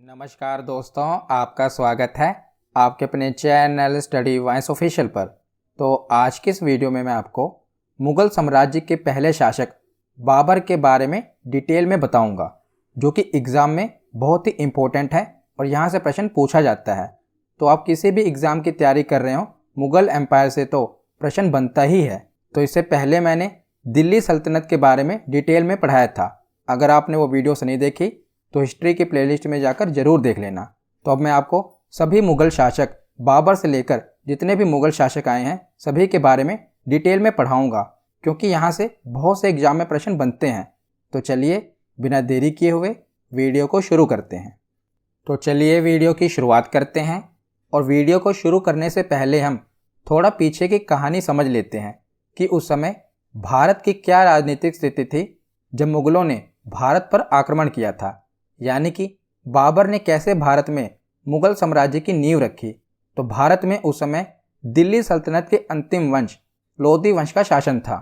नमस्कार दोस्तों, आपका स्वागत है आपके अपने चैनल स्टडी वाइस ऑफिशियल पर। तो आज की इस वीडियो में मैं आपको मुग़ल साम्राज्य के पहले शासक बाबर के बारे में डिटेल में बताऊंगा, जो कि एग्ज़ाम में बहुत ही इम्पोर्टेंट है और यहाँ से प्रश्न पूछा जाता है। तो आप किसी भी एग्ज़ाम की तैयारी कर रहे हो, मुग़ल एम्पायर से तो प्रश्न बनता ही है। तो इससे पहले मैंने दिल्ली सल्तनत के बारे में डिटेल में पढ़ाया था। अगर आपने वो वीडियोस नहीं देखी तो हिस्ट्री की प्लेलिस्ट में जाकर ज़रूर देख लेना। तो अब मैं आपको सभी मुग़ल शासक बाबर से लेकर जितने भी मुग़ल शासक आए हैं सभी के बारे में डिटेल में पढ़ाऊंगा, क्योंकि यहाँ से बहुत से एग्जाम में प्रश्न बनते हैं। तो चलिए बिना देरी किए हुए वीडियो को शुरू करते हैं। तो चलिए वीडियो की शुरुआत करते हैं। और वीडियो को शुरू करने से पहले हम थोड़ा पीछे की कहानी समझ लेते हैं कि उस समय भारत की क्या राजनीतिक स्थिति थी जब मुग़लों ने भारत पर आक्रमण किया था, यानी कि बाबर ने कैसे भारत में मुग़ल साम्राज्य की नींव रखी। तो भारत में उस समय दिल्ली सल्तनत के अंतिम वंश लोधी वंश का शासन था।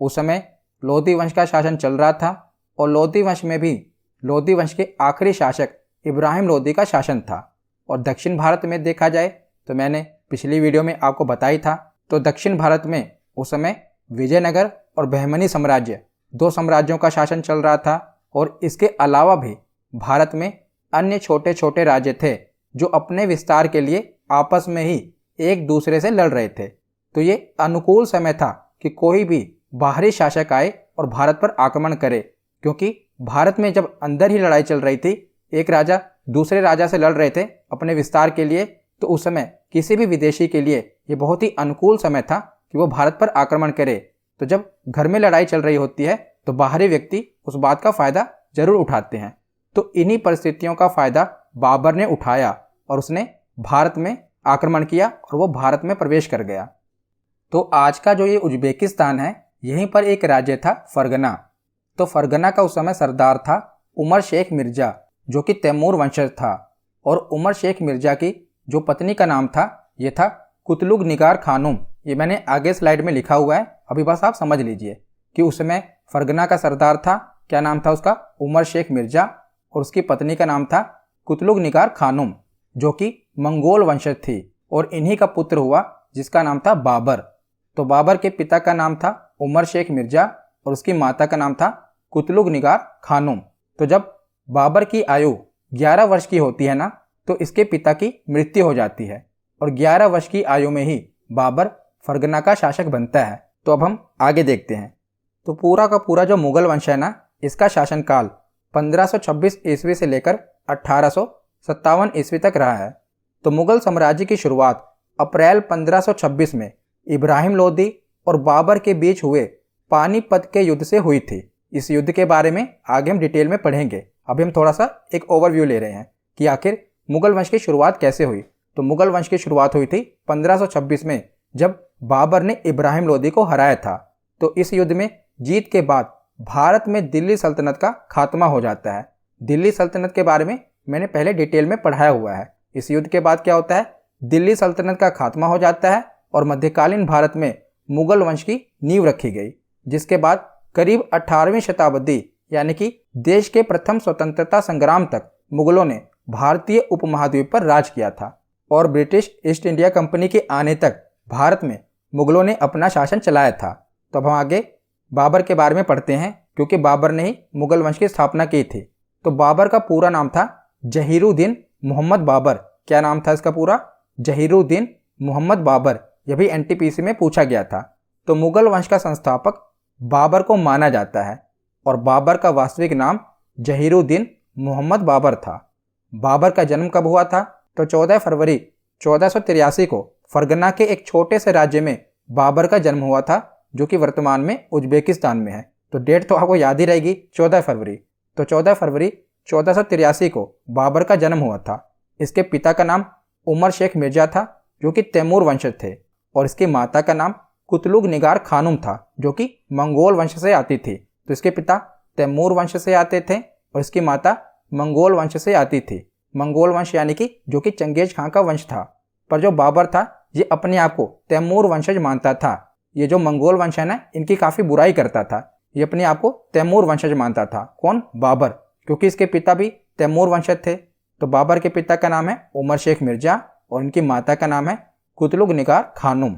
उस समय लोधी वंश का शासन चल रहा था और लोधी वंश में भी लोधी वंश के आखिरी शासक इब्राहिम लोधी का शासन था। और दक्षिण भारत में देखा जाए तो मैंने पिछली वीडियो में आपको बताई था, तो दक्षिण भारत में उस समय विजयनगर और बहमनी साम्राज्य, दो साम्राज्यों का शासन चल रहा था। और इसके अलावा भी भारत में अन्य छोटे छोटे राज्य थे जो अपने विस्तार के लिए आपस में ही एक दूसरे से लड़ रहे थे। तो ये अनुकूल समय था कि कोई भी बाहरी शासक आए और भारत पर आक्रमण करे, क्योंकि भारत में जब अंदर ही लड़ाई चल रही थी, एक राजा दूसरे राजा से लड़ रहे थे अपने विस्तार के लिए, तो उस समय किसी भी विदेशी के लिए ये बहुत ही अनुकूल समय था कि वो भारत पर आक्रमण करे। तो जब घर में लड़ाई चल रही होती है तो बाहरी व्यक्ति उस बात का फ़ायदा जरूर उठाते हैं। तो इन्हीं परिस्थितियों का फ़ायदा बाबर ने उठाया और उसने भारत में आक्रमण किया और वो भारत में प्रवेश कर गया। तो आज का जो ये उज्बेकिस्तान है, यहीं पर एक राज्य था फरगना। तो फरगना का उस समय सरदार था उमर शेख मिर्ज़ा, जो कि तैमूर वंशज था। और उमर शेख मिर्ज़ा की जो पत्नी का नाम था ये था कुतलुग निगार खानुम। ये मैंने आगे स्लाइड में लिखा हुआ है, अभी बस आप समझ लीजिए कि उस समय फरगना का सरदार था, क्या नाम था उसका, उमर शेख मिर्ज़ा, और उसकी पत्नी का नाम था कुतलुग निगार खानुम, जो कि मंगोल वंशज थी। और इन्हीं का पुत्र हुआ जिसका नाम था बाबर। तो बाबर के पिता का नाम था उमर शेख मिर्ज़ा और उसकी माता का नाम था कुतलुग निगार खानुम। तो जब बाबर की आयु 11 वर्ष की होती है ना, तो इसके पिता की मृत्यु हो जाती है और 11 वर्ष की आयु में ही बाबर फरगना का शासक बनता है। तो अब हम आगे देखते हैं। तो पूरा का पूरा जो मुग़ल वंश है ना, इसका शासनकाल 1526 ईस्वी से लेकर 1857 ईस्वी तक रहा है। तो मुग़ल साम्राज्य की शुरुआत अप्रैल 1526 में इब्राहिम लोदी और बाबर के बीच हुए पानीपत के युद्ध से हुई थी। इस युद्ध के बारे में आगे हम डिटेल में पढ़ेंगे। अभी हम थोड़ा सा एक ओवरव्यू ले रहे हैं कि आखिर मुग़ल वंश की शुरुआत कैसे हुई। तो मुग़ल वंश की शुरुआत हुई थी 1526 में, जब बाबर ने इब्राहिम लोदी को हराया था। तो इस युद्ध में जीत के बाद भारत में दिल्ली सल्तनत का खात्मा हो जाता है। दिल्ली सल्तनत के बारे में मैंने पहले डिटेल में पढ़ाया हुआ है। इस युद्ध के बाद क्या होता है, दिल्ली सल्तनत का खात्मा हो जाता है और मध्यकालीन भारत में मुग़ल वंश की नींव रखी गई, जिसके बाद करीब 18वीं शताब्दी यानी कि देश के प्रथम स्वतंत्रता संग्राम तक मुग़लों ने भारतीय उपमहाद्वीप पर राज किया था। और ब्रिटिश ईस्ट इंडिया कंपनी के आने तक भारत में मुग़लों ने अपना शासन चलाया था। तो अब हम आगे बाबर के बारे में पढ़ते हैं, क्योंकि बाबर ने ही मुग़ल वंश की स्थापना की थी। तो बाबर का पूरा नाम था जहीरुद्दीन मोहम्मद बाबर। क्या नाम था इसका पूरा, जहीरुद्दीन मोहम्मद बाबर। यह भी एनटीपीसी में पूछा गया था। तो मुग़ल वंश का संस्थापक बाबर को माना जाता है और बाबर का वास्तविक नाम जहीरुद्दीन मोहम्मद बाबर था। बाबर का जन्म कब हुआ था, तो 14 फरवरी 1483 को फरगना के एक छोटे से राज्य में बाबर का जन्म हुआ था, जो कि वर्तमान में उज्बेकिस्तान में है। तो डेट तो आपको याद ही रहेगी, 14 फरवरी। तो 14 फरवरी 1483 को बाबर का जन्म हुआ था। इसके पिता का नाम उमर शेख मिर्ज़ा था, जो कि तैमूर वंशज थे, और इसकी माता का नाम कुतलुग निगार खानुम था, जो कि मंगोल वंश से आती थी। तो इसके पिता तैमूर वंश से आते थे और इसकी माता मंगोल वंश से आती थी। मंगोल वंश यानी कि जो कि चंगेज खां का वंश था। पर जो बाबर था ये अपने आप को तैमूर वंशज मानता था। ये जो मंगोल वंश है ना, इनकी काफ़ी बुराई करता था। ये अपने आप को तैमूर वंशज मानता था। कौन, बाबर, क्योंकि इसके पिता भी तैमूर वंशज थे। तो बाबर के पिता का नाम है उमर शेख मिर्जा और इनकी माता का नाम है कुतलुग निगार खानुम।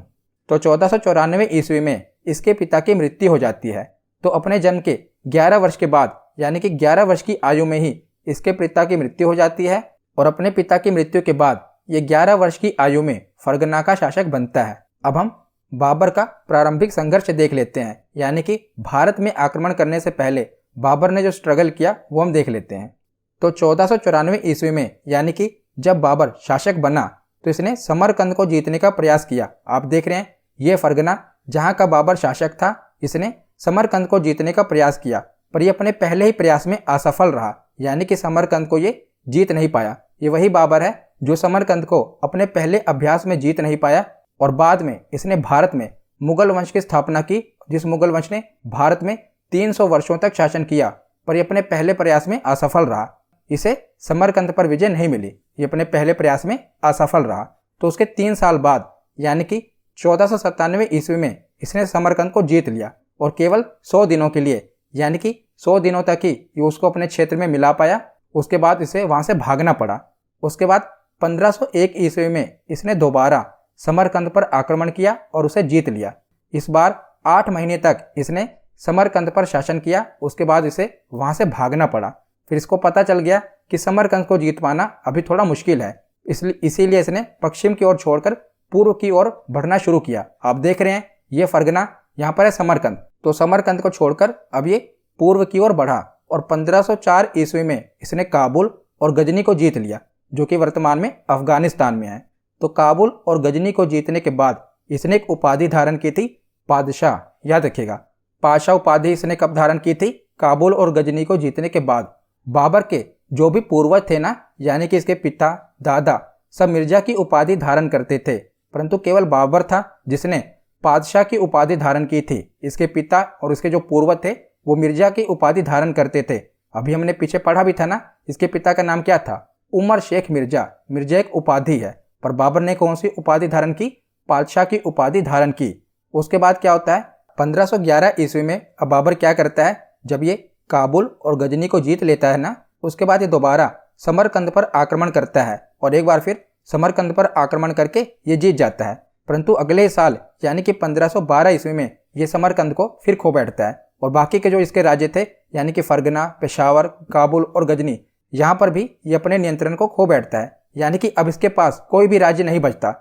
तो 1494 ईस्वी में इसके पिता की मृत्यु हो जाती है। तो अपने जन्म के 11 वर्ष के बाद यानी कि 11 वर्ष की आयु में ही इसके पिता की मृत्यु हो जाती है और अपने पिता की मृत्यु के बाद ये 11 वर्ष की आयु में फरगना का शासक बनता है। अब हम बाबर का प्रारंभिक संघर्ष देख लेते हैं, यानी कि भारत में आक्रमण करने से पहले बाबर ने जो स्ट्रगल किया वो हम देख लेते हैं। तो 1494 ईस्वी में यानी कि जब बाबर शासक बना तो इसने समरकंद को जीतने का प्रयास किया। आप देख रहे हैं ये फरगना जहां का बाबर शासक था, इसने समरकंद को जीतने का प्रयास किया, पर यह अपने पहले ही प्रयास में असफल रहा, यानी कि समरकंद को ये जीत नहीं पाया। ये वही बाबर है जो समरकंद को अपने पहले अभ्यास में जीत नहीं पाया और बाद में इसने भारत में मुगल वंश की स्थापना की, जिस मुगल वंश ने भारत में 300 वर्षों तक शासन किया, पर यह अपने पहले प्रयास में असफल रहा। इसे समरकंद पर विजय नहीं मिली, ये अपने पहले प्रयास में असफल रहा। तो उसके 3 साल बाद यानी कि 1497 ईस्वी में इसने समरकंद को जीत लिया और केवल 100 दिनों के लिए यानी कि 100 दिनों तक ही ये उसको अपने क्षेत्र में मिला पाया। उसके बाद इसे वहां से भागना पड़ा। उसके बाद 1501 ईस्वी में इसने दोबारा समरकंद पर आक्रमण किया और उसे जीत लिया। इस बार 8 महीने तक इसने समरकंद पर शासन किया। उसके बाद इसे वहां से भागना पड़ा। फिर इसको पता चल गया कि समरकंद को जीत पाना अभी थोड़ा मुश्किल है, इसीलिए इसने पश्चिम की ओर छोड़कर पूर्व की ओर बढ़ना शुरू किया। आप देख रहे हैं ये फरगना यहाँ पर है समरकंद, तो समरकंद को छोड़कर अब ये पूर्व की ओर बढ़ा और 1504 ईस्वी में इसने काबुल और गजनी को जीत लिया, जो कि वर्तमान में अफगानिस्तान में है। तो काबुल और गजनी को जीतने के बाद इसने एक उपाधि धारण की थी, पादशाह। याद रखिएगा, पादशाह उपाधि इसने कब धारण की थी? काबुल और गजनी को जीतने के बाद। बाबर के जो भी पूर्वज थे ना, यानी कि इसके पिता दादा सब मिर्जा की उपाधि धारण करते थे, परंतु केवल बाबर था जिसने पादशाह की उपाधि धारण की थी। इसके पिता और इसके जो पूर्वज थे वो मिर्जा की उपाधि धारण करते थे। अभी हमने पीछे पढ़ा भी था ना, इसके पिता का नाम क्या था? उमर शेख मिर्जा। मिर्जा एक उपाधि है, पर बाबर ने कौन सी उपाधि धारण की? पादशाह की उपाधि धारण की। उसके बाद क्या होता है? 1511 ईस्वी में अब बाबर क्या करता है, जब ये काबुल और गजनी को जीत लेता है ना, उसके बाद ये दोबारा समरकंद पर आक्रमण करता है और एक बार फिर समरकंद पर आक्रमण करके ये जीत जाता है। परंतु अगले साल यानी कि 1512 ईस्वी में ये समरकंद को फिर खो बैठता है और बाकी के जो इसके राज्य थे यानी कि फरगना, पेशावर, काबुल और गजनी, यहाँ पर भी ये अपने नियंत्रण को खो बैठता है, यानी कि अब इसके पास कोई भी राज्य नहीं बचता।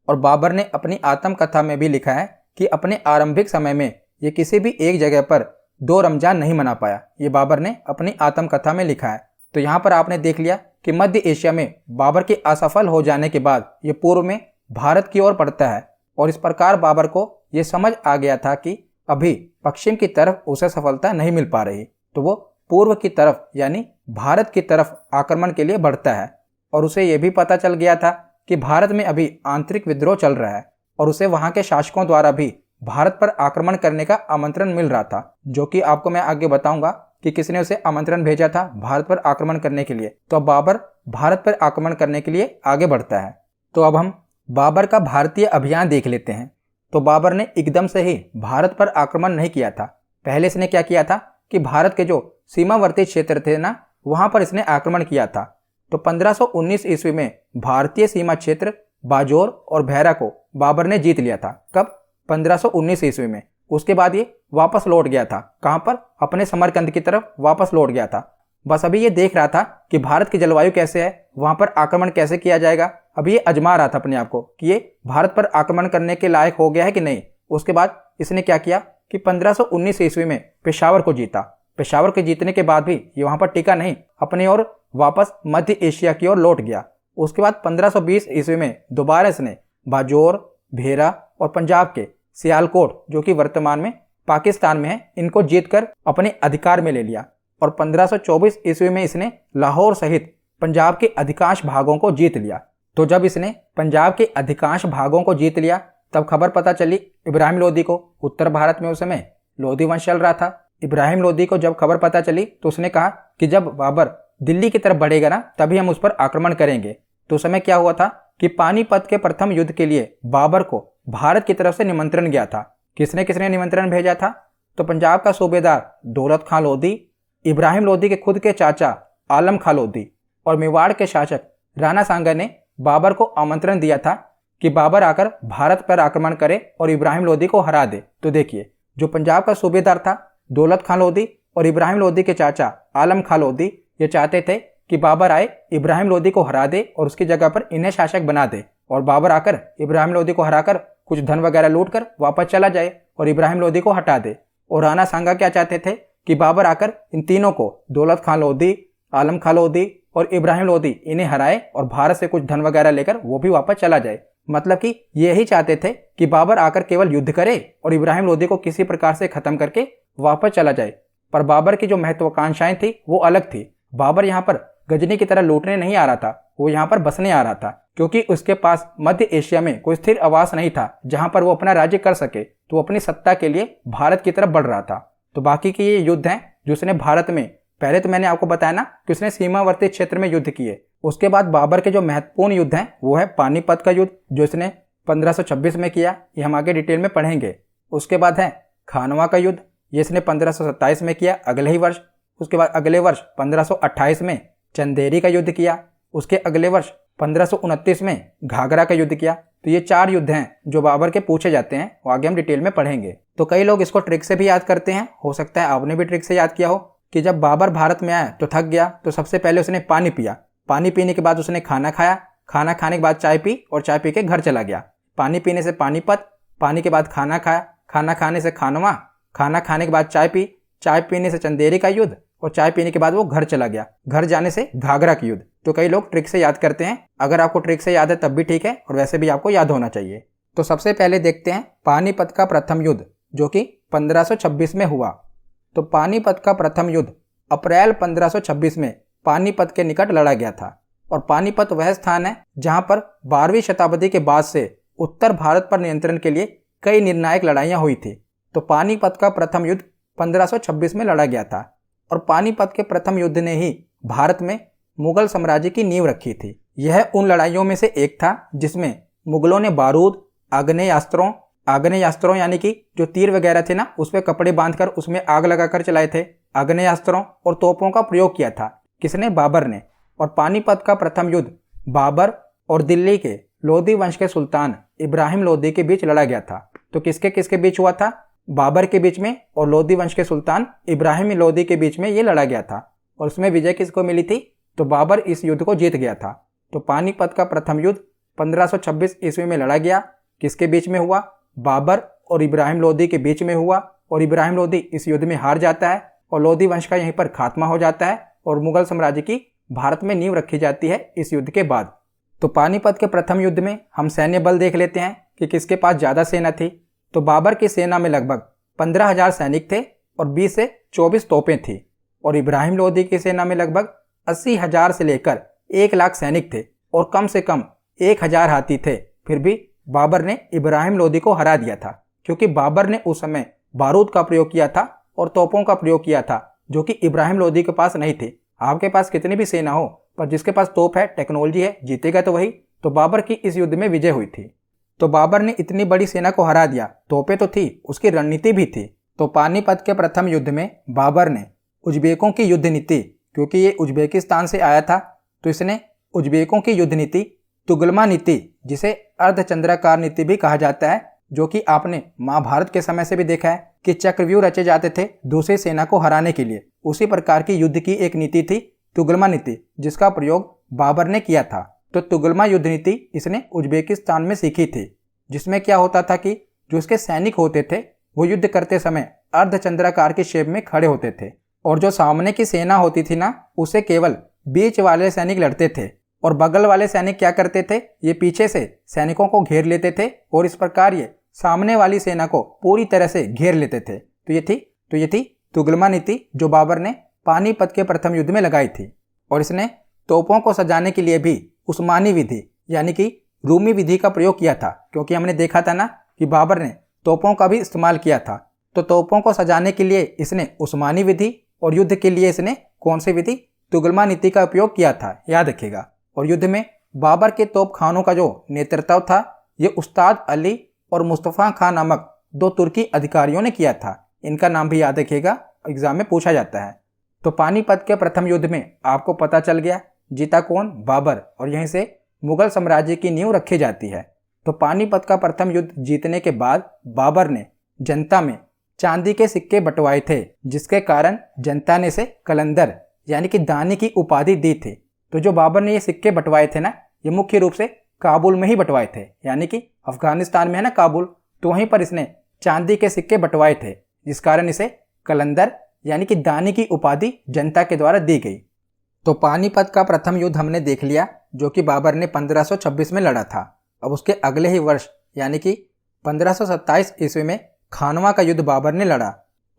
और बाबर ने अपनी आत्मकथा में भी लिखा है कि अपने आरंभिक समय में ये किसी भी एक जगह पर 2 रमजान नहीं मना पाया। ये बाबर ने अपनी आत्मकथा में लिखा है। तो यहाँ पर आपने देख लिया कि मध्य एशिया में बाबर के असफल हो जाने के बाद ये पूर्व में भारत की ओर बढ़ता है और इस प्रकार बाबर को ये समझ आ गया था कि अभी पश्चिम की तरफ उसे सफलता नहीं मिल पा रही, तो वो पूर्व की तरफ यानी भारत की तरफ आक्रमण के लिए बढ़ता है। और उसे ये भी पता चल गया था कि भारत में अभी आंतरिक विद्रोह चल रहा है और उसे वहां के शासकों द्वारा भी भारत पर आक्रमण करने का आमंत्रण मिल रहा था, जो कि आपको मैं आगे बताऊंगा कि किसने उसे आमंत्रण भेजा था भारत पर आक्रमण करने के लिए। तो अब बाबर भारत पर आक्रमण करने के लिए आगे बढ़ता है। तो अब हम बाबर का भारतीय अभियान देख लेते हैं। तो बाबर ने एकदम से ही भारत पर आक्रमण नहीं किया था। पहले इसने क्या किया था कि भारत के जो सीमावर्ती क्षेत्र थे ना, वहां पर इसने आक्रमण किया था। तो 1519 ईस्वी में भारतीय सीमा क्षेत्र बाजोर और भैरा को बाबर ने जीत लिया था। कब? 1519 ईस्वी में। उसके बाद ये वापस लौट गया था। कहां पर? अपने समरकंद की तरफ वापस लौट गया था। बस अभी ये देख रहा था कि भारत की जलवायु कैसे है, वहां पर आक्रमण कैसे किया जाएगा। अभी ये आजमा रहा था अपने आप को कि ये भारत पर आक्रमण करने के लायक हो गया है कि नहीं। उसके बाद इसने क्या किया कि 1519 ईस्वी में पेशावर को जीता। पेशावर के जीतने के बाद भी ये वहां पर टिका नहीं, अपनी ओर वापस मध्य एशिया की ओर लौट गया। उसके बाद 1520 ईस्वी में दोबारा इसने बाजोर, भेरा और पंजाब के सियालकोट, जो कि वर्तमान में पाकिस्तान में है, इनको जीतकर अपने अधिकार में ले लिया। और 1524 ईस्वी में इसने लाहौर सहित पंजाब के अधिकांश भागों को जीत लिया। तो जब इसने पंजाब के अधिकांश भागों को जीत लिया तब खबर पता चली इब्राहिम लोदी को। उत्तर भारत में उस समय लोदी वंश चल रहा था। इब्राहिम लोदी को जब खबर पता चली तो उसने कहा कि जब बाबर दिल्ली की तरफ बढ़ेगा ना, तभी हम उस पर आक्रमण करेंगे। तो उस समय क्या हुआ था कि पानीपत के प्रथम युद्ध के लिए बाबर को भारत की तरफ से निमंत्रण गया था। किसने किसने निमंत्रण भेजा था? तो पंजाब का सूबेदार दौलत खां लोदी, इब्राहिम लोदी के खुद के चाचा आलम खां लोदी और मेवाड़ के शासक राणा सांगा ने बाबर को आमंत्रण दिया था कि बाबर आकर भारत पर आक्रमण करे और इब्राहिम लोदी को हरा दे। तो देखिए, जो पंजाब का सूबेदार था दौलत खान लोदी और इब्राहिम लोदी के चाचा आलम खान लोदी ये चाहते थे कि बाबर आए, इब्राहिम लोदी को हरा दे और उसकी जगह पर इन्हें शासक बना दे, और बाबर आकर इब्राहिम लोदी को हराकर कुछ धन वगैरह लूट कर वापस चला जाए और इब्राहिम लोदी को हटा दे। और राणा सांगा क्या चाहते थे कि बाबर आकर इन तीनों को, दौलत खान लोदी, आलम खान लोदी और इब्राहिम लोदी, इन्हें हराए और भारत से कुछ धन वगैरह लेकर वो भी वापस चला जाए। मतलब कि यही चाहते थे कि बाबर आकर केवल युद्ध करे और इब्राहिम लोदी को किसी प्रकार से खत्म करके वापस चला जाए। पर बाबर की जो महत्वाकांक्षाएं थी वो अलग थी। बाबर यहाँ पर गजनी की तरह लूटने नहीं आ रहा था, वो यहाँ पर बसने आ रहा था, क्योंकि उसके पास मध्य एशिया में कोई स्थिर आवास नहीं था जहां पर वो अपना राज्य कर सके। तो वो अपनी सत्ता के लिए भारत की तरफ बढ़ रहा था। तो बाकी के ये युद्ध हैं जो उसने भारत में, पहले तो मैंने आपको बताया ना कि उसने सीमावर्ती क्षेत्र में युद्ध किए। उसके बाद बाबर के जो महत्वपूर्ण युद्ध हैं वो है पानीपत का युद्ध जो इसने 1526 में किया, ये हम आगे डिटेल में पढ़ेंगे। उसके बाद है खानवा का युद्ध, ये इसने 1527 में किया, अगले ही वर्ष। उसके बाद अगले वर्ष 1528 में चंदेरी का युद्ध किया। उसके अगले वर्ष 1529 में घाघरा का युद्ध किया। तो ये 4 युद्ध हैं जो बाबर के पूछे जाते हैं, वो आगे हम डिटेल में पढ़ेंगे। तो कई लोग इसको ट्रिक से भी याद करते हैं, हो सकता है आपने भी ट्रिक से याद किया हो कि जब बाबर भारत में आया तो थक गया, तो सबसे पहले उसने पानी पिया, पानी पीने के बाद उसने खाना खाया, खाना खाने के बाद चाय पी और चाय पी के घर चला गया। पानी पीने से पानीपत, पानी के बाद खाना खाया, खाना खाने से खानवा, खाना खाने के बाद चाय पी, चाय पीने से चंदेरी का युद्ध और चाय पीने के बाद वो घर चला गया, घर जाने से घाघरा की युद्ध। तो कई लोग ट्रिक से याद करते हैं, अगर आपको ट्रिक से याद है तब भी ठीक है, और वैसे भी आपको याद होना चाहिए। तो सबसे पहले देखते हैं पानीपत का प्रथम युद्ध जो कि 1526 में हुआ। तो पानीपत का प्रथम युद्ध अप्रैल 1526 में पानीपत के निकट लड़ा गया था। और पानीपत वह स्थान है जहां पर 12वीं शताब्दी के बाद से उत्तर भारत पर नियंत्रण के लिए कई निर्णायक लड़ाइयां हुई थी। तो पानीपत का प्रथम युद्ध 1526 में लड़ा गया था, और पानीपत के प्रथम युद्ध ने ही भारत में मुगल साम्राज्य की नींव रखी थी। यह उन लड़ाइयों में से एक था जिसमें मुगलों ने बारूद, आग्नेयास्त्रों यानी कि जो तीर वगैरह थे ना, उस पर कपड़े बांधकर उसमें आग लगाकर चलाए थे, आग्नेयास्त्रों और तोपों का प्रयोग किया था। किसने? बाबर ने। और पानीपत का प्रथम युद्ध बाबर और दिल्ली के लोदी वंश के सुल्तान इब्राहिम लोदी के बीच लड़ा गया था। तो किसके किसके बीच हुआ था? बाबर के बीच में और लोदी वंश के सुल्तान इब्राहिम लोदी के बीच में ये लड़ा गया था। और उसमें विजय किसको मिली थी? तो बाबर इस युद्ध को जीत गया था। तो पानीपत का प्रथम युद्ध 1526 ईस्वी में लड़ा गया। किसके बीच में हुआ? बाबर और इब्राहिम लोदी के बीच में हुआ, और इब्राहिम लोदी इस युद्ध में हार जाता है और लोदी वंश का यहीं पर खात्मा हो जाता है और मुगल साम्राज्य की भारत में नींव रखी जाती है इस युद्ध के बाद। तो पानीपत के प्रथम युद्ध में हम सैन्य बल देख लेते हैं कि किसके पास ज़्यादा सेना थी। तो बाबर की सेना में लगभग 15,000 सैनिक थे और 20 से 24 तोपें थी, और इब्राहिम लोदी की सेना में लगभग 80,000 से लेकर 1 लाख सैनिक थे और कम से कम 1,000 हाथी थे। फिर भी बाबर ने इब्राहिम लोदी को हरा दिया था, क्योंकि बाबर ने उस समय बारूद का प्रयोग किया था और तोपों का प्रयोग किया था, जो कि इब्राहिम लोदी के पास नहीं थे। आपके पास कितनी भी सेना हो, पर जिसके पास तोप है, टेक्नोलॉजी है, जीतेगा तो वही। तो बाबर की इस युद्ध में विजय हुई थी। तो बाबर ने इतनी बड़ी सेना को हरा दिया, तोपें तो थी, उसकी रणनीति भी थी। तो पानीपत के प्रथम युद्ध में बाबर ने उज्बेकों की युद्ध नीति, क्योंकि ये उज्बेकिस्तान से आया था, तो इसने उज्बेकों की युद्ध नीति, तुगलमा नीति, जिसे अर्धचंद्राकार नीति भी कहा जाता है, जो कि आपने महाभारत के समय से भी देखा है कि चक्रव्यूह रचे जाते थे दूसरी सेना को हराने के लिए। उसी प्रकार की युद्ध की एक नीति थी तुगलमा नीति, जिसका प्रयोग बाबर ने किया था। तो तुगलमा युद्ध नीति इसने उज्बेकिस्तान में सीखी थी, जिसमें क्या होता था कि जो उसके सैनिक होते थे वो युद्ध करते समय अर्धचंद्राकार की शेप में खड़े होते थे, और जो सामने की सेना होती थी ना, उसे केवल बीच वाले सैनिक लड़ते थे, और बगल वाले सैनिक क्या करते थे? ये पीछे से सैनिकों को घेर लेते थे, और इस प्रकार ये सामने वाली सेना को पूरी तरह से घेर लेते थे। तो ये थी तुगलमा नीति जो बाबर ने पानीपत के प्रथम युद्ध में लगाई थी। और इसने तोपों को सजाने के लिए भी उस्मानी विधि यानी कि रूमी विधि का प्रयोग किया था, क्योंकि हमने देखा था ना कि बाबर ने तोपों का भी इस्तेमाल किया था। तो तोपों को सजाने के लिए इसने उस्मानी विधि और युद्ध के लिए इसने कौन सी विधि? तुगलमा नीति का उपयोग किया था, याद रखिएगा। और युद्ध में बाबर के तोप खानों का जो नेतृत्व था, ये उस्ताद अली और मुस्तफ़ा खान नामक 2 तुर्की अधिकारियों ने किया था। इनका नाम भी याद रखिएगा, एग्जाम में पूछा जाता है। तो पानीपत के प्रथम युद्ध में आपको पता चल गया जीता कौन? बाबर। और यहीं से मुगल साम्राज्य की नींव रखी जाती है। तो पानीपत का प्रथम युद्ध जीतने के बाद बाबर ने जनता में चांदी के सिक्के बंटवाए थे, जिसके कारण जनता ने इसे कलंदर यानी कि दानी की उपाधि दी थी। तो जो बाबर ने ये सिक्के बंटवाए थे ना, ये मुख्य रूप से काबुल में ही बंटवाए थे, यानी कि अफगानिस्तान में है ना काबुल, तो वहीं पर इसने चांदी के सिक्के बंटवाए थे, जिस कारण इसे कलंदर यानी कि दानी की उपाधि जनता के द्वारा दी गई। तो पानीपत का प्रथम युद्ध हमने देख लिया, जो कि बाबर ने 1526 में लड़ा था। अब उसके अगले ही वर्ष यानी कि 1527 ईस्वी में खानवा का युद्ध बाबर ने लड़ा।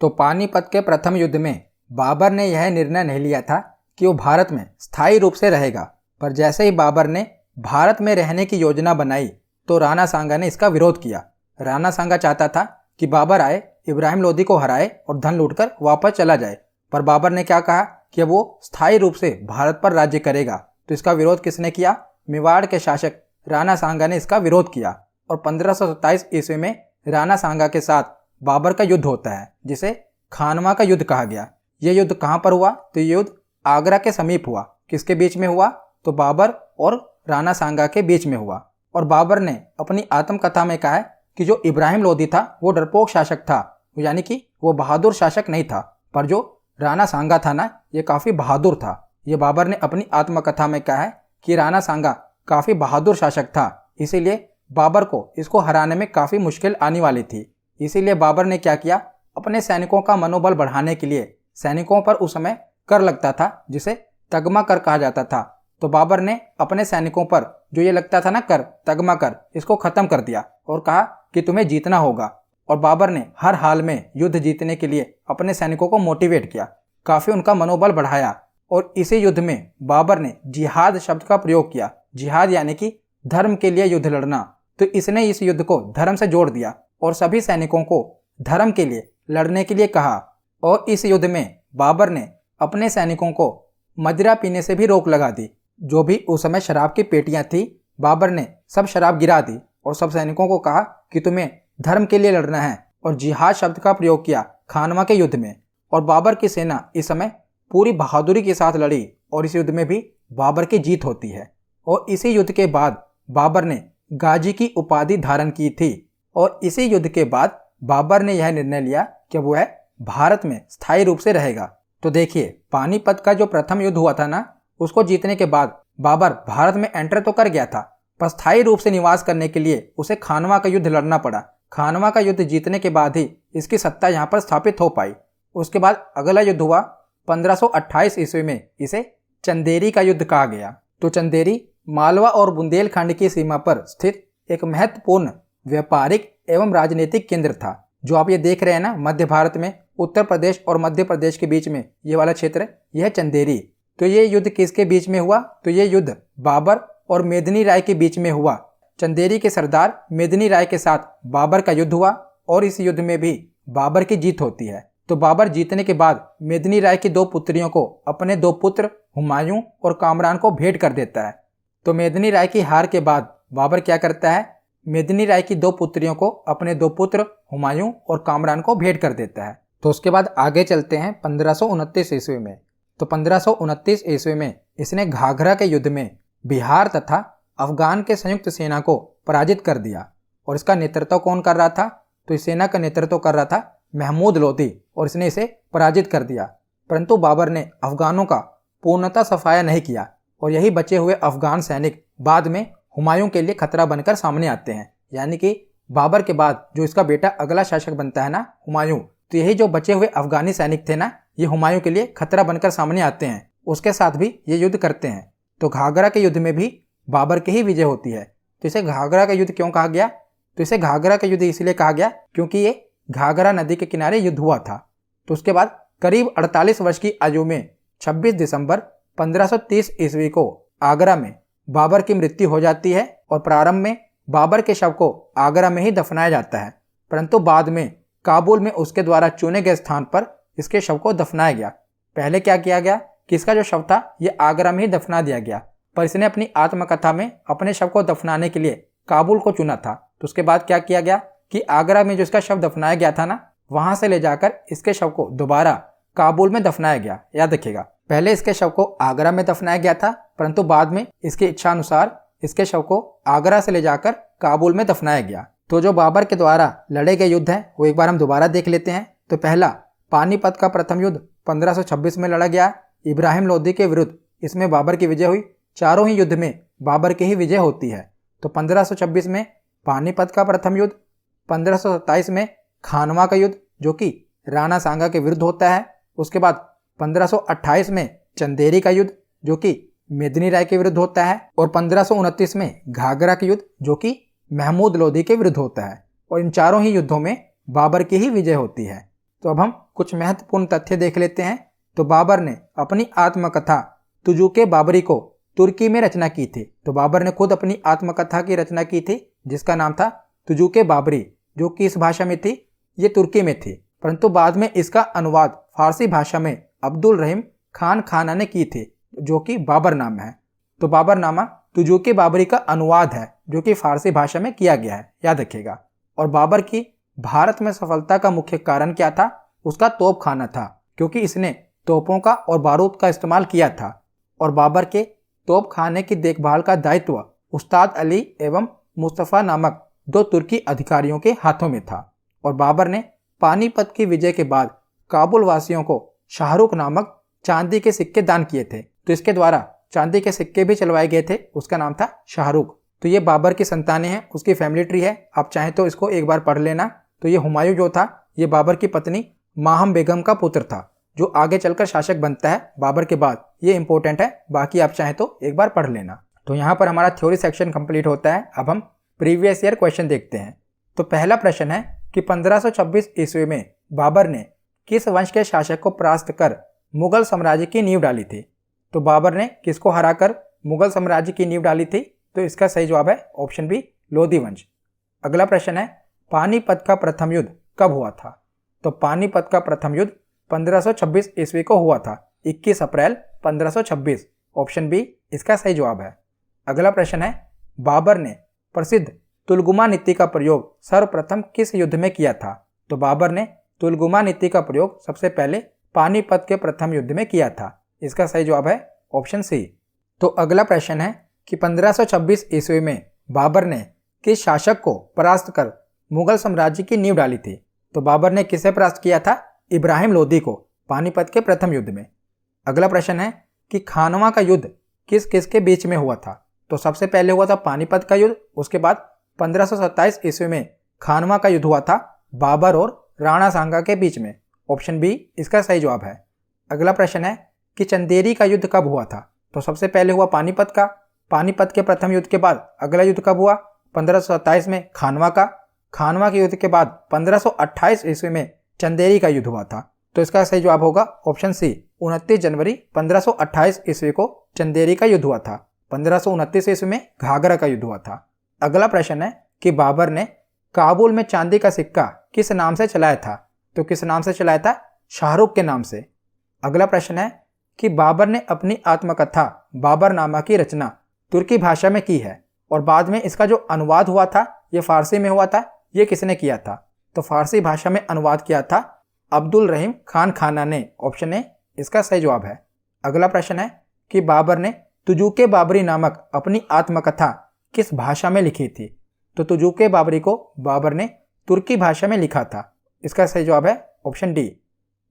तो पानीपत के प्रथम युद्ध में बाबर ने यह निर्णय नहीं लिया था कि वो भारत में स्थायी रूप से रहेगा, पर जैसे ही बाबर ने भारत में रहने की योजना बनाई तो राणा सांगा ने इसका विरोध किया। राणा सांगा चाहता था कि बाबर आए, इब्राहिम लोदी को हराए और धन लूटकर वापस चला जाए, पर बाबर ने क्या कहा कि वो स्थायी रूप से भारत पर राज्य करेगा। तो इसका विरोध किसने किया? मेवाड़ के शासक राणा सांगा ने इसका विरोध किया और 1527 ईस्वी में राणा सांगा के साथ बाबर का युद्ध होता है, जिसे खानवा का युद्ध कहा गया। यह युद्ध कहाँ पर हुआ? तो ये युद्ध आगरा के समीप हुआ। किसके बीच में हुआ? तो बाबर और राणा सांगा के बीच में हुआ। और बाबर ने अपनी आत्मकथा में कहा है कि जो इब्राहिम लोदी था वो डरपोक शासक था, यानी कि वो बहादुर शासक नहीं था, पर जो राणा सांगा था ना, ये काफ़ी बहादुर था। ये बाबर ने अपनी आत्मकथा में कहा है कि राणा सांगा काफ़ी बहादुर शासक था, इसीलिए बाबर को इसको हराने में काफ़ी मुश्किल आने वाली थी। इसीलिए बाबर ने क्या किया? अपने सैनिकों का मनोबल बढ़ाने के लिए सैनिकों पर उस समय कर लगता था, जिसे तगमा कर कहा जाता था। तो बाबर ने अपने सैनिकों पर जो ये लगता था ना कर, तगमा कर, इसको ख़त्म कर दिया और कहा कि तुम्हें जीतना होगा। और बाबर ने हर हाल में युद्ध जीतने के लिए अपने सैनिकों को मोटिवेट किया, काफ़ी उनका मनोबल बढ़ाया। और इसी युद्ध में बाबर ने जिहाद शब्द का प्रयोग किया। जिहाद यानी कि धर्म के लिए युद्ध लड़ना। तो इसने इस युद्ध को धर्म से जोड़ दिया और सभी सैनिकों को धर्म के लिए लड़ने के लिए कहा। और इस युद्ध में बाबर ने अपने सैनिकों को मदिरा पीने से भी रोक लगा दी। जो भी उस समय शराब की पेटियां थी, बाबर ने सब शराब गिरा दी और सब सैनिकों को कहा कि तुम्हें धर्म के लिए लड़ना है, और जिहाद शब्द का प्रयोग किया खानवा के युद्ध में। और बाबर की सेना इस समय पूरी बहादुरी के साथ लड़ी और इस युद्ध में भी बाबर की जीत होती है। और इसी युद्ध के बाद बाबर ने गाजी की उपाधि धारण की थी। और इसी युद्ध के बाद बाबर ने यह निर्णय लिया कि वह भारत में स्थायी रूप से रहेगा। तो देखिए, पानीपत का जो प्रथम युद्ध हुआ था ना, उसको जीतने के बाद बाबर भारत में एंटर तो कर गया था, पर स्थायी रूप से निवास करने के लिए उसे खानवा का युद्ध लड़ना पड़ा। खानवा का युद्ध जीतने के बाद ही इसकी सत्ता यहाँ पर स्थापित हो पाई। उसके बाद अगला युद्ध हुआ 1528 ईस्वी में, इसे चंदेरी का युद्ध कहा गया। तो चंदेरी मालवा और बुंदेलखंड की सीमा पर स्थित एक महत्वपूर्ण व्यापारिक एवं राजनीतिक केंद्र था। जो आप ये देख रहे हैं ना, मध्य भारत में उत्तर प्रदेश और मध्य प्रदेश के बीच में ये वाला क्षेत्र, यह चंदेरी। तो ये युद्ध किसके बीच में हुआ? तो ये युद्ध बाबर और मेदिनी राय के बीच में हुआ। चंदेरी के सरदार मेदिनी राय के साथ बाबर का युद्ध हुआ और इस युद्ध में भी बाबर की जीत होती है। तो बाबर जीतने के बाद मेदिनी राय की दो पुत्रियों को अपने दो पुत्र हुमायूं और कामरान को भेंट कर देता है। तो मेदिनी राय की हार के बाद बाबर क्या करता है? मेदिनी राय की दो पुत्रियों को अपने दो पुत्र हुमायूं और कामरान को भेंट कर देता है। तो उसके बाद आगे चलते हैं 1529 ईस्वी में। तो 1529 ईस्वी में इसने घाघरा के युद्ध में बिहार तथा अफगान के संयुक्त सेना को पराजित कर दिया। और इसका नेतृत्व कौन कर रहा था? तो इस सेना का नेतृत्व कर रहा था महमूद लोदी, और इसने इसे पराजित कर दिया। परंतु बाबर ने अफगानों का पूर्णतः सफाया नहीं किया और यही बचे हुए अफगान सैनिक बाद में हुमायूं के लिए खतरा बनकर सामने आते हैं। यानी कि बाबर के बाद जो इसका बेटा अगला शासक बनता है ना, हुमायूं, तो यही जो बचे हुए अफगानी सैनिक थे ना, ये हुमायूं के लिए खतरा बनकर सामने आते हैं। उसके साथ भी ये युद्ध करते हैं। तो घाघरा के युद्ध में भी बाबर की ही विजय होती है। तो इसे घाघरा का युद्ध क्यों कहा गया? तो इसे घाघरा का युद्ध इसलिए कहा गया क्योंकि ये घाघरा नदी के किनारे युद्ध हुआ था। तो उसके बाद करीब 48 वर्ष की आयु में 26 दिसंबर 1530 ईस्वी को आगरा में बाबर की मृत्यु हो जाती है और प्रारंभ में बाबर के शव को आगरा में ही दफनाया जाता है, परंतु बाद में काबुल में उसके द्वारा चुने गए स्थान पर इसके शव को दफनाया गया। पहले क्या किया गया कि इसका जो शव था ये आगरा में ही दफना दिया गया, पर इसने अपनी आत्मकथा में अपने शव को दफनाने के लिए काबुल को चुना था। तो उसके बाद क्या किया गया कि आगरा में जो इसका शव दफनाया गया था ना, वहां से ले जाकर इसके शव को दोबारा काबुल में दफनाया गया। याद रखिएगा, पहले इसके शव को आगरा में दफनाया गया था, परंतु बाद में इसकी इच्छा अनुसार इसके शव को आगरा से ले जाकर काबुल में दफनाया गया। तो जो बाबर के द्वारा लड़े गए युद्ध हैं वो एक बार हम दोबारा देख लेते हैं। तो पहला पानीपत का प्रथम युद्ध 1526 में लड़ा गया इब्राहिम लोदी के विरुद्ध। इसमें बाबर की विजय हुई। चारों ही युद्ध में बाबर की ही विजय होती है। तो 1526 में पानीपत का प्रथम युद्ध, 1527 में खानवा का युद्ध जो कि राणा सांगा के विरुद्ध होता है। उसके बाद 1528 में चंदेरी का युद्ध जो कि मेदिनी राय के विरुद्ध होता है, और 1529 में घाघरा का युद्ध जो कि महमूद लोदी के विरुद्ध होता है। और इन चारों ही युद्धों में बाबर की ही विजय होती है। तो अब हम कुछ महत्वपूर्ण तथ्य देख लेते हैं। तो बाबर ने अपनी आत्मकथा तुजुके बाबरी को तुर्की में रचना की थी। तो बाबर ने खुद अपनी आत्मकथा की रचना की थी जिसका नाम था तुजुके बाबरी, जो कि इस भाषा में थी, ये तुर्की में थी, परंतु बाद में इसका अनुवाद फारसी भाषा में अब्दुल रहीम खान खाना ने की थी जो कि बाबरनामा है। तो बाबरनामा तुजुके बाबरी का अनुवाद है जो कि फारसी भाषा में किया गया है, याद रखिएगा। और बाबर की भारत में सफलता का मुख्य कारण क्या था? उसका तोप खाना था, क्योंकि इसने तोपों का और बारूद का इस्तेमाल किया था। और बाबर के तोप खाने की देखभाल का दायित्व उस्ताद अली एवं मुस्तफ़ा नामक 2 तुर्की अधिकारियों के हाथों में था। और बाबर ने पानीपत की विजय के बाद काबुल वासियों को शाहरुख नामक चांदी के सिक्के दान किए थे। तो इसके द्वारा चांदी के सिक्के भी चलवाए गए थे, उसका नाम था शाहरुख। तो ये बाबर की संतानें हैं, उसकी फैमिली ट्री है, आप चाहें तो इसको एक बार पढ़ लेना। तो ये हुमायूं जो था ये बाबर की पत्नी माहम बेगम का पुत्र था जो आगे चलकर शासक बनता है बाबर के बाद। ये इंपॉर्टेंट है, बाकी आप चाहें तो एक बार पढ़ लेना। तो यहाँ पर हमारा थ्योरी सेक्शन कंप्लीट होता है। अब हम प्रीवियस ईयर क्वेश्चन देखते हैं। तो पहला प्रश्न है कि 1526 ईस्वी में बाबर ने किस वंश के शासक को परास्त कर मुगल साम्राज्य की नींव डाली थी? तो बाबर ने किसको हराकर मुगल साम्राज्य की नींव डाली थी? तो इसका सही जवाब है ऑप्शन बी, लोधी वंश। अगला प्रश्न है पानीपत का प्रथम युद्ध कब हुआ था? तो पानीपत का प्रथम युद्ध 1526 ईस्वी को हुआ था, 21 अप्रैल 1526। ऑप्शन बी इसका सही जवाब है। अगला प्रश्न है बाबर ने प्रसिद्ध तुलगुमा नीति का प्रयोग सर्वप्रथम किस युद्ध में किया था? तो बाबर ने तुलगुमा नीति का प्रयोग सबसे पहले पानीपत के प्रथम युद्ध में किया था। इसका सही जवाब है ऑप्शन सी। तो अगला प्रश्न है कि 1526 ईस्वी में बाबर ने किस शासक को परास्त कर मुगल साम्राज्य की नींव डाली थी? तो बाबर ने किसे परास्त किया था? इब्राहिम लोदी को, पानीपत के प्रथम युद्ध में। अगला प्रश्न है कि खानवा का युद्ध किस किस के बीच में हुआ था? तो सबसे पहले हुआ था पानीपत का युद्ध, उसके बाद 1527 ईस्वी में खानवा का युद्ध हुआ था बाबर और राणा सांगा के बीच में। ऑप्शन बी इसका सही जवाब है। अगला प्रश्न है कि चंदेरी का युद्ध कब हुआ था? तो सबसे पहले हुआ पानीपत का, पानीपत के प्रथम युद्ध के बाद अगला युद्ध कब हुआ? 1527 में खानवा का, खानवा के युद्ध के बाद 1528 ईस्वी में चंदेरी का युद्ध हुआ था। तो इसका सही जवाब होगा ऑप्शन सी, 29 जनवरी 1528 ईस्वी को चंदेरी का युद्ध हुआ था। 1529 ईस्वी में घाघरा का युद्ध हुआ था। अगला प्रश्न है कि बाबर ने काबुल में चांदी का सिक्का किस नाम से चलाया था? तो किस नाम से चलाया था? शाहरुख के नाम से। अगला प्रश्न है कि बाबर ने अपनी आत्मकथा बाबरनामा की रचना तुर्की भाषा में की है और बाद में इसका जो अनुवाद हुआ था ये फारसी में हुआ था, ये किसने किया था? तो फारसी भाषा में अनुवाद किया था अब्दुल रहीम खान खाना ने। ऑप्शन ए इसका सही जवाब है। अगला प्रश्न है कि बाबर ने तुजुके बाबरी नामक अपनी आत्मकथा किस भाषा में लिखी थी? तो तुजुके बाबरी को बाबर ने तुर्की भाषा में लिखा था। इसका सही जवाब है ऑप्शन डी।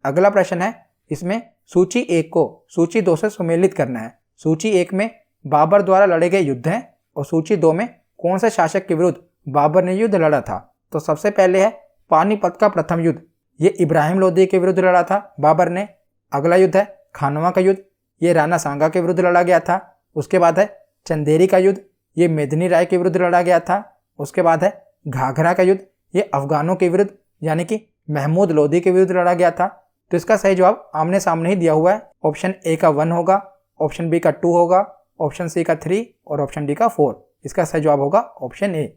अगला प्रश्न है इसमें सूची 1 को सूची 2 से सुमेलित करना है। सूची 1 में बाबर द्वारा लड़े गए युद्ध हैं और सूची 2 में कौन से शासक के विरुद्ध बाबर ने युद्ध लड़ा था? तो सबसे पहले है पानीपत का प्रथम युद्ध, ये इब्राहिम लोदी के विरुद्ध लड़ा था बाबर ने। अगला युद्ध है खानवा का युद्ध, ये राणा सांगा के विरुद्ध लड़ा गया था। उसके बाद है चंदेरी का युद्ध, ये मेदिनी राय के विरुद्ध लड़ा गया था। उसके बाद है घाघरा का युद्ध, ये अफगानों के विरुद्ध यानी कि महमूद लोदी के विरुद्ध लड़ा गया था। तो इसका सही जवाब आमने सामने ही दिया हुआ है। ऑप्शन ए का 1 होगा, ऑप्शन बी का 2 होगा, ऑप्शन सी का 3 और ऑप्शन डी का 4। इसका सही जवाब होगा ऑप्शन ए।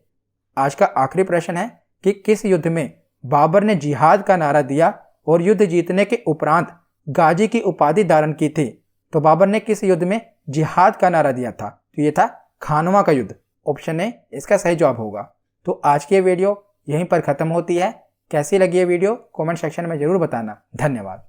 आज का आखिरी प्रश्न है कि किस युद्ध में बाबर ने जिहाद का नारा दिया और युद्ध जीतने के उपरांत गाजी की उपाधि धारण की थी? तो बाबर ने किस युद्ध में जिहाद का नारा दिया था? तो ये था खानवा का युद्ध। ऑप्शन ए इसका सही जवाब होगा। तो आज की ये वीडियो यहीं पर ख़त्म होती है। कैसी लगी ये वीडियो कमेंट सेक्शन में ज़रूर बताना। धन्यवाद।